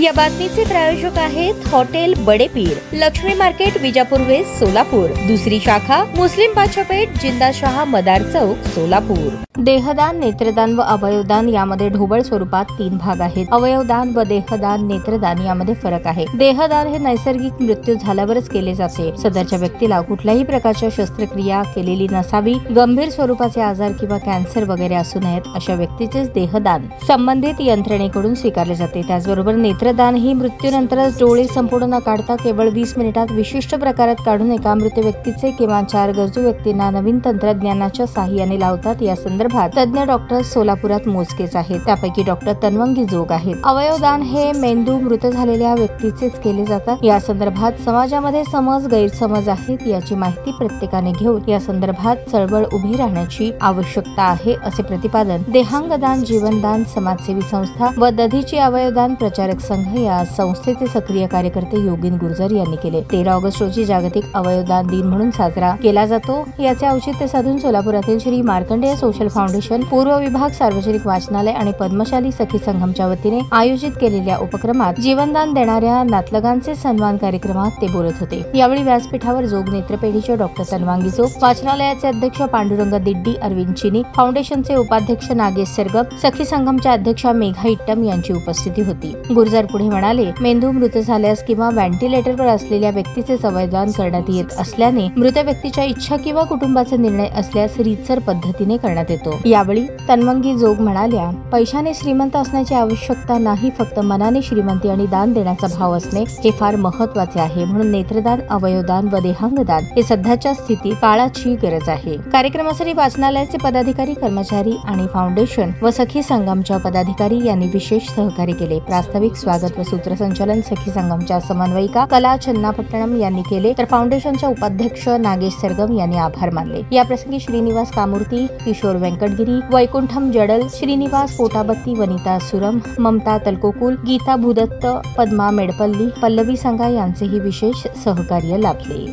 या बातमीचे प्रायोजक आहेत hotel Badepeer, Laxmi market, Vijapur west, Solapur. दुसरी शाखा मुस्लिम बादशाहपेठ, जिंदाशाह मदार चौक, सोलापूर। देहदान, नेत्रदान व अवयवदान यामध्ये ढोबळ स्वरूपात 3 भाग आहेत। अवयवदान व देहदान, नेत्रदान यामध्ये फरक आहे। देहदान हे नैसर्गिक मृत्यू झाल्यावरच केले जाते। सदरच्या व्यक्तीला कुठल्याही प्रकारच्या शस्त्रक्रिया केलेली नसावी, गंभीर स्वरूपाचे आजार किंवा कॅन्सर वगैरे असू नयेत अशा व्यक्तीचेच देहदान संबंधित यंत्रणेकडून स्वीकारले जाते। त्याचबरोबर नेत्रदान ही मृत्यूनंतरच डोळे संपूर्ण न काढता केवळ 20 मिनिटात विशिष्ट प्रकारात काढून एका मृत व्यक्तीचे किमान 4 गरजू व्यक्तींना नवीन तंत्रज्ञानाच्या साहाय्याने लावतात। या संदर्भात तज्ञ डॉक्टर सोलापुरात मोजकेच आहेत, त्यापैकी डॉक्टर तन्वंगी जोग आहेत। अवयवदान हे मेंदू मृत झालेल्या व्यक्तीचेच केले जातात। या संदर्भात समाजामध्ये समज गैरसमज आहेत, याची माहिती प्रत्येकाने घेऊन या संदर्भात चळवळ उभी राहण्याची आवश्यकता आहे, असे प्रतिपादन देहांगदान जीवनदान समाजसेवी संस्था व दधीची अवयवदान प्रचारक संघ या संस्थेचे सक्रिय कार्यकर्ते योगीन गुर्जर यांनी केले। 13 ऑगस्ट रोजी जागतिक अवयवदान दिन म्हणून साजरा केला जातो। याचे औचित्य साधून सोलापुरातील श्री मार्कंडेय सोशल फाउंडेशन, पूर्व विभाग, सार्वजनिक वाचनालय आणि पद्मशाली सखी संघमच्या वतीने आयोजित केलेल्या उपक्रमात जीवनदान देणाऱ्या नातलगांचे सन्मान कार्यक्रमात ते बोलत होते। यावेळी व्यासपीठावर जोग नेत्रपेढीचे डॉक्टर तन्वांगी जोग, वाचनालयाचे अध्यक्ष पांडुरंग दिड्डी, अरविंद चिनी, फाउंडेशनचे उपाध्यक्ष नागेश सरगम, सखी संघमच्या अध्यक्षा मेघा इट्टम यांची उपस्थिती होती। गुर्जर पुढे म्हणाले, मेंदू मृत झाल्यास किंवा व्हेंटिलेटरवर असलेल्या व्यक्तीचे अवयवदान करण्यात येत असल्याने मृत व्यक्तीच्या इच्छा किंवा कुटुंबाचा निर्णय असल्यास रीतसर पद्धतीने करण्यात येतो। यावेळी तन्वंगी जोग म्हणाल्या, पैशाने श्रीमंत असण्याची आवश्यकता नाही, फक्त मनाने श्रीमंती आणि दान देण्याचा भाव असणे हे फार महत्त्वाचे आहे। म्हणून नेत्रदान, अवयवदान व देहांगदान हे सध्याच्या स्थितीत काळाची गरज आहे। कार्यक्रमासाठी वाचनालयाचे पदाधिकारी, कर्मचारी आणि फाउंडेशन व सखी संगमच्या पदाधिकारी यांनी विशेष सहकार्य केले। प्रास्ताविक स्वागत व सूत्रसंचालन सखी संगमच्या समन्वयिका कला चन्नापट्टणम यांनी केले, तर फाउंडेशनच्या उपाध्यक्ष नागेश सरगम यांनी आभार मानले। याप्रसंगी श्रीनिवास कामूर्ती, किशोर वेंकटगिरी, वैकुंठम जडल, श्रीनिवास पोटाबत्ती, वनिता सुरम, ममता तलकोकुल, गीता भूदत्त, पद्मा मेडपल्ली, पल्लवी संघा यांचेही विशेष सहकार्य लाभले।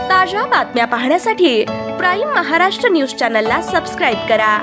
ताज्या बातम्या पाहण्यासाठी प्राईम महाराष्ट्र न्यूज चॅनलला सबस्क्राईब करा।